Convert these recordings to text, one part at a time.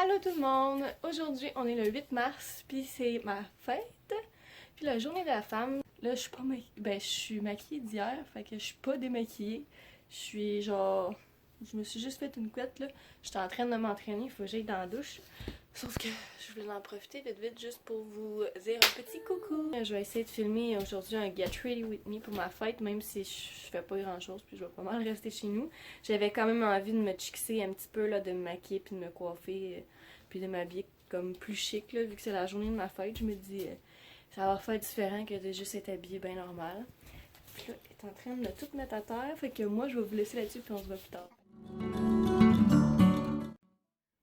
Allô tout le monde! Aujourd'hui, on est le 8 mars, puis c'est ma fête, puis la journée de la femme. Là, je suis pas je suis maquillée d'hier, fait que je suis pas démaquillée. Je suis genre... Je me suis juste fait une couette, là. J'étais en train de m'entraîner, il faut que j'aille dans la douche. Sauf que je voulais en profiter vite juste pour vous dire un petit coucou. Je vais essayer de filmer aujourd'hui un Get Ready With Me pour ma fête, même si je fais pas grand chose, puis je vais pas mal rester chez nous. J'avais quand même envie de me chixer un petit peu, là, de me maquiller, puis de me coiffer, puis de m'habiller comme plus chic, là, vu que c'est la journée de ma fête. Je me dis, ça va faire différent que de juste être habillée bien normal. Puis là, elle est en train de tout mettre à terre, fait que moi, je vais vous laisser là-dessus, puis on se voit plus tard.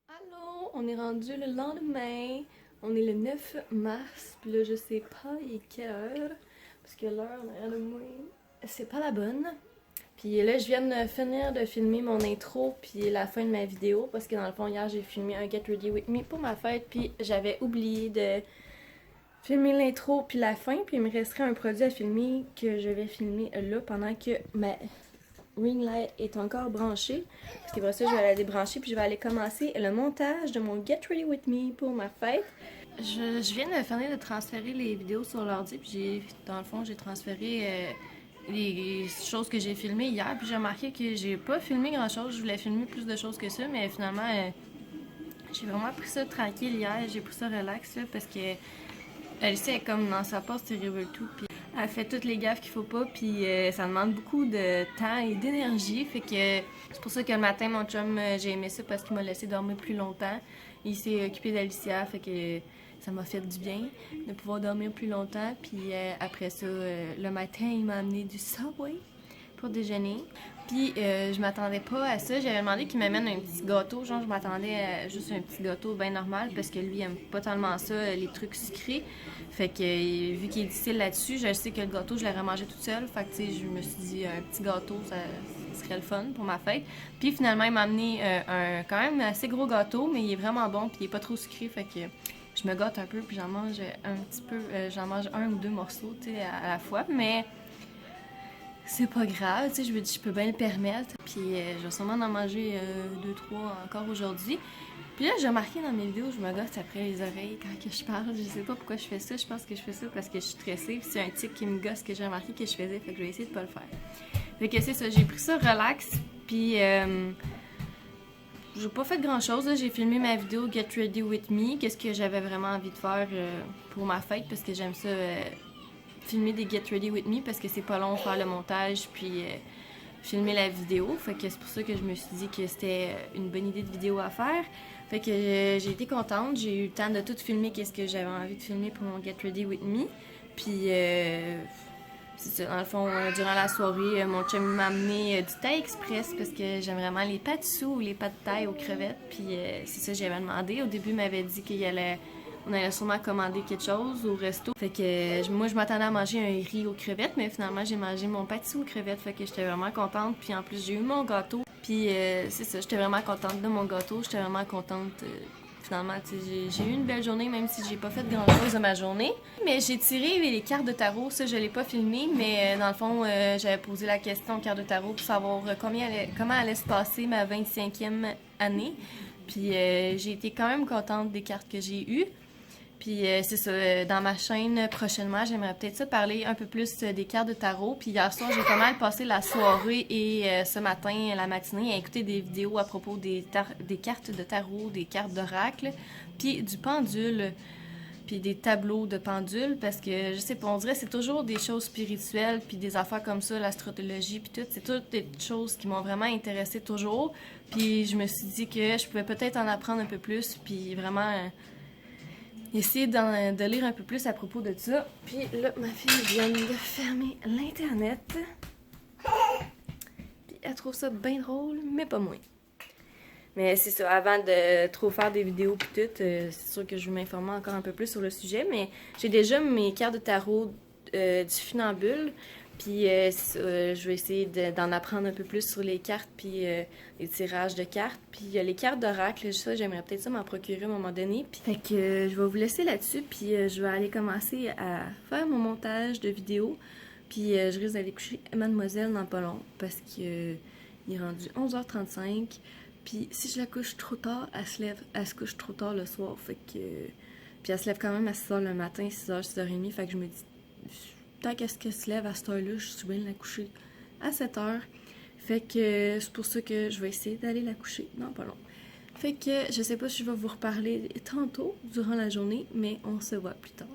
Allô, on est rendu le lendemain, on est le 9 mars, puis là je sais pas il est quelle heure, parce que l'heure en arrière de moi, c'est pas la bonne. Puis là je viens de finir de filmer mon intro puis la fin de ma vidéo, parce que dans le fond hier j'ai filmé un Get Ready With Me pour ma fête, puis j'avais oublié de filmer l'intro puis la fin, puis il me resterait un produit à filmer que je vais filmer là pendant que ma ring light est encore branchée, parce qu'après ça je vais la débrancher puis je vais aller commencer le montage de mon Get Ready With Me pour ma fête. Je viens de finir de transférer les vidéos sur l'ordi, puis dans le fond j'ai transféré les choses que j'ai filmées hier, puis j'ai remarqué que j'ai pas filmé grand chose. Je voulais filmer plus de choses que ça, mais finalement j'ai vraiment pris ça tranquille hier, j'ai pris ça relax là, parce que Alicia est comme dans sa passe terrible tout, puis elle fait toutes les gaffes qu'il faut pas, puis ça demande beaucoup de temps et d'énergie, fait que c'est pour ça que le matin, mon chum, j'ai aimé ça parce qu'il m'a laissé dormir plus longtemps. Il s'est occupé d'Alicia, fait que ça m'a fait du bien de pouvoir dormir plus longtemps, puis après ça, le matin, il m'a amené du Subway pour déjeuner. Puis je m'attendais pas à ça. J'avais demandé qu'il m'amène un petit gâteau. Genre, je m'attendais à juste un petit gâteau bien normal parce que lui, il aime pas tellement ça, les trucs sucrés. Fait que vu qu'il est difficile là-dessus, je sais que le gâteau, je l'aurais mangé toute seule. Fait que tu sais, je me suis dit, un petit gâteau, ça serait le fun pour ma fête. Puis finalement, il m'a amené un quand même assez gros gâteau, mais il est vraiment bon, puis il est pas trop sucré. Fait que je me gâte un peu, puis j'en mange un petit peu. J'en mange un ou deux morceaux, tu sais, à la fois. Mais c'est pas grave, tu sais, je me dis, je peux bien le permettre. Puis je vais sûrement en manger 2-3 encore aujourd'hui. Puis là, j'ai remarqué dans mes vidéos, je me gosse après les oreilles quand que je parle. Je sais pas pourquoi je fais ça. Je pense que je fais ça parce que je suis stressée. Puis c'est un tic qui me gosse que j'ai remarqué que je faisais. Fait que je vais essayer de pas le faire. Fait que c'est ça, j'ai pris ça relax. Puis j'ai pas fait grand chose. J'ai filmé ma vidéo Get Ready With Me. Qu'est-ce que j'avais vraiment envie de faire pour ma fête, parce que j'aime ça. Filmer des Get Ready With Me parce que c'est pas long faire le montage puis filmer la vidéo. Fait que c'est pour ça que je me suis dit que c'était une bonne idée de vidéo à faire. Fait que j'ai été contente. J'ai eu le temps de tout filmer qu'est-ce que j'avais envie de filmer pour mon Get Ready With Me. Puis c'est ça, dans le fond, durant la soirée, mon chum m'a amené du thai express parce que j'aime vraiment les pâtes sous ou les pâtes de thaï aux crevettes. Puis c'est ça que j'avais demandé. Au début, il m'avait dit on allait sûrement commander quelque chose au resto. Fait que moi, je m'attendais à manger un riz aux crevettes, mais finalement, j'ai mangé mon pâtisserie aux crevettes. Fait que j'étais vraiment contente. Puis en plus, j'ai eu mon gâteau. Puis c'est ça, j'étais vraiment contente de mon gâteau. J'étais vraiment contente. Finalement, j'ai eu une belle journée, même si j'ai pas fait grand chose de ma journée. Mais j'ai tiré les cartes de tarot. Ça, je l'ai pas filmé, mais dans le fond, j'avais posé la question aux cartes de tarot pour savoir comment allait se passer ma 25e année. Puis j'ai été quand même contente des cartes que j'ai eues. Puis c'est ça, dans ma chaîne prochainement, j'aimerais peut-être ça parler un peu plus des cartes de tarot. Puis hier soir, j'ai pas mal passé la soirée et ce matin, la matinée, à écouter des vidéos à propos des cartes de tarot, des cartes d'oracle, puis du pendule, puis des tableaux de pendule, parce que je sais pas, on dirait que c'est toujours des choses spirituelles, puis des affaires comme ça, l'astrologie, puis tout, c'est toutes des choses qui m'ont vraiment intéressée toujours. Puis je me suis dit que je pouvais peut-être en apprendre un peu plus, puis vraiment essayer de lire un peu plus à propos de ça. Puis là, ma fille vient de fermer l'Internet. Puis elle trouve ça bien drôle, mais pas moins. Mais c'est ça, avant de trop faire des vidéos pis tout, c'est sûr que je vais m'informer encore un peu plus sur le sujet, mais j'ai déjà mes cartes de tarot du funambule. Puis je vais essayer d'en apprendre un peu plus sur les cartes, puis les tirages de cartes. Puis les cartes d'oracle, ça, j'aimerais peut-être ça m'en procurer à un moment donné. Puis fait que je vais vous laisser là-dessus, puis je vais aller commencer à faire mon montage de vidéo. Puis je risque d'aller coucher Mademoiselle dans pas long, parce que il est rendu 11h35. Puis si je la couche trop tard, elle se couche trop tard le soir. Fait que. Puis elle se lève quand même à 6h le matin, 6h, 6h30. Fait que je me dis, tant qu'elle se lève à cette heure-là, je suis bien de la coucher à 7h. Fait que c'est pour ça que je vais essayer d'aller la coucher. Non, pas long. Fait que je sais pas si je vais vous reparler tantôt, durant la journée, mais on se voit plus tard.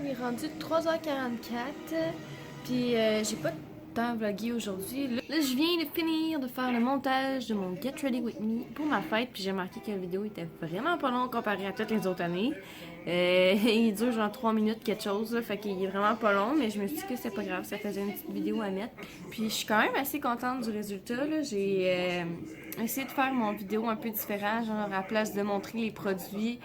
Il est rendu 3h44, puis j'ai pas de temps à vlogger aujourd'hui. Là, je viens de finir de faire le montage de mon Get Ready With Me pour ma fête, puis j'ai remarqué que la vidéo était vraiment pas longue comparée à toutes les autres années. Il dure genre 3 minutes quelque chose, là, fait qu'il est vraiment pas long, mais je me suis dit que c'est pas grave, ça faisait une petite vidéo à mettre. Puis je suis quand même assez contente du résultat, là. J'ai essayé de faire mon vidéo un peu différent, genre à la place de montrer les produits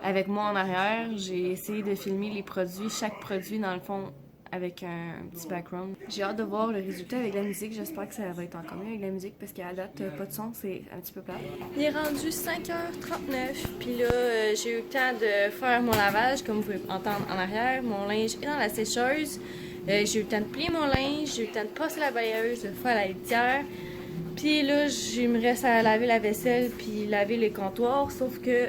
avec moi en arrière, j'ai essayé de filmer les produits, chaque produit dans le fond avec un petit background. J'ai hâte de voir le résultat avec la musique, j'espère que ça va être encore mieux avec la musique parce qu'à date, pas de son, c'est un petit peu plat. Il est rendu 5h39, puis là, j'ai eu le temps de faire mon lavage, comme vous pouvez entendre en arrière. Mon linge est dans la sécheuse, j'ai eu le temps de plier mon linge, j'ai eu le temps de passer la balayeuse, de faire la litière. Puis là, il me reste à laver la vaisselle puis laver les comptoirs, sauf que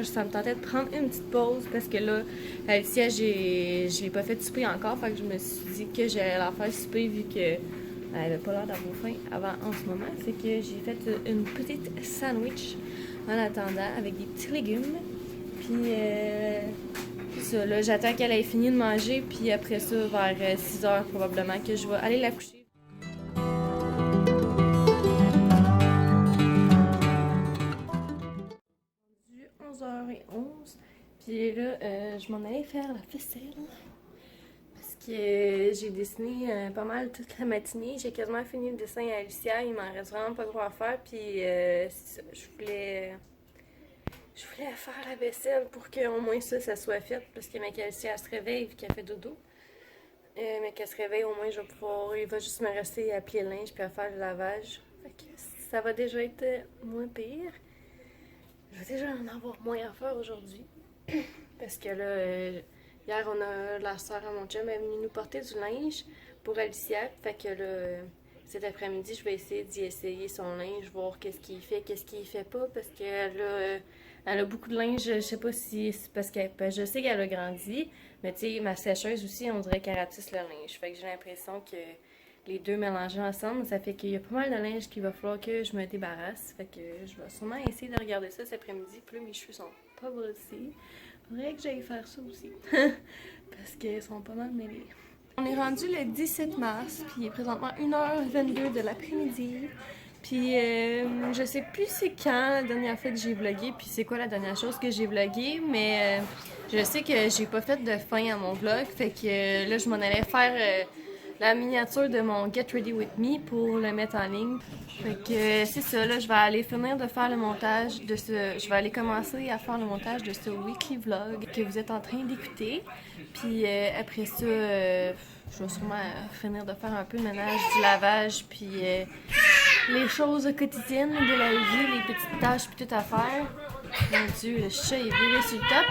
ça me tentait de prendre une petite pause parce que là, Alicia, je l'ai pas fait souper encore, fait que je me suis dit que j'allais la faire souper vu qu'elle avait pas l'air d'avoir faim avant en ce moment. Fait que j'ai fait une petite sandwich en attendant avec des petits légumes. Puis ça, là, j'attends qu'elle ait fini de manger, puis après ça, vers 6h probablement que je vais aller la coucher. 11h11, puis là, je m'en allais faire la vaisselle parce que j'ai dessiné pas mal toute la matinée. J'ai quasiment fini le dessin à Alicia, il m'en reste vraiment pas gros à faire, puis c'est ça, je voulais faire la vaisselle pour qu'au moins ça soit fait, parce que ma Alicia elle se réveille vu qu'elle fait dodo. Mais qu'elle se réveille, au moins il va juste me rester à plier le linge puis à faire le lavage. Fait que ça va déjà être moins pire. Je vais déjà en avoir moins à faire aujourd'hui. Parce que là, hier, la soeur à mon chum est venue nous porter du linge pour Alicia. Fait que là, cet après-midi, je vais essayer d'y essayer son linge, voir qu'est-ce qu'il fait, qu'est-ce qu'il fait pas. Parce que là, elle a beaucoup de linge. Je sais pas si c'est parce que je sais qu'elle a grandi. Mais tu sais, ma sécheuse aussi, on dirait qu'elle ratisse le linge. Fait que j'ai l'impression que les deux mélangés ensemble, ça fait qu'il y a pas mal de linge qu'il va falloir que je me débarrasse. Fait que je vais sûrement essayer de regarder ça cet après-midi. Puis là, mes cheveux sont pas brossés. Faudrait que j'aille faire ça aussi. Parce qu'ils sont pas mal mêlés. On est rendu le 17 mars, puis il est présentement 1h22 de l'après-midi. Puis je sais plus c'est quand la dernière fois que j'ai vlogué, puis c'est quoi la dernière chose que j'ai vlogué, mais je sais que j'ai pas fait de fin à mon vlog. Fait que là, je m'en allais faire la miniature de mon Get Ready With Me pour le mettre en ligne. Fait que c'est ça, là, je vais aller finir de faire le montage de je vais aller commencer à faire le montage de ce weekly vlog que vous êtes en train d'écouter. Puis après ça, je vais sûrement finir de faire un peu le ménage, du lavage, puis les choses quotidiennes de la vie, les petites tâches puis tout à faire. Mon Dieu, le chat est viré sur le top.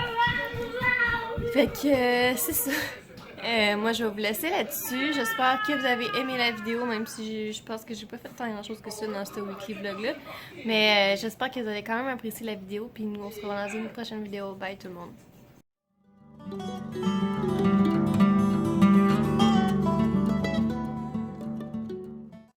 Fait que c'est ça. Moi, je vais vous laisser là-dessus. J'espère que vous avez aimé la vidéo, même si je pense que j'ai pas fait tant grand-chose que ça dans ce weekly vlog-là. Mais j'espère que vous avez quand même apprécié la vidéo. Puis nous, on se revoit dans une prochaine vidéo. Bye tout le monde!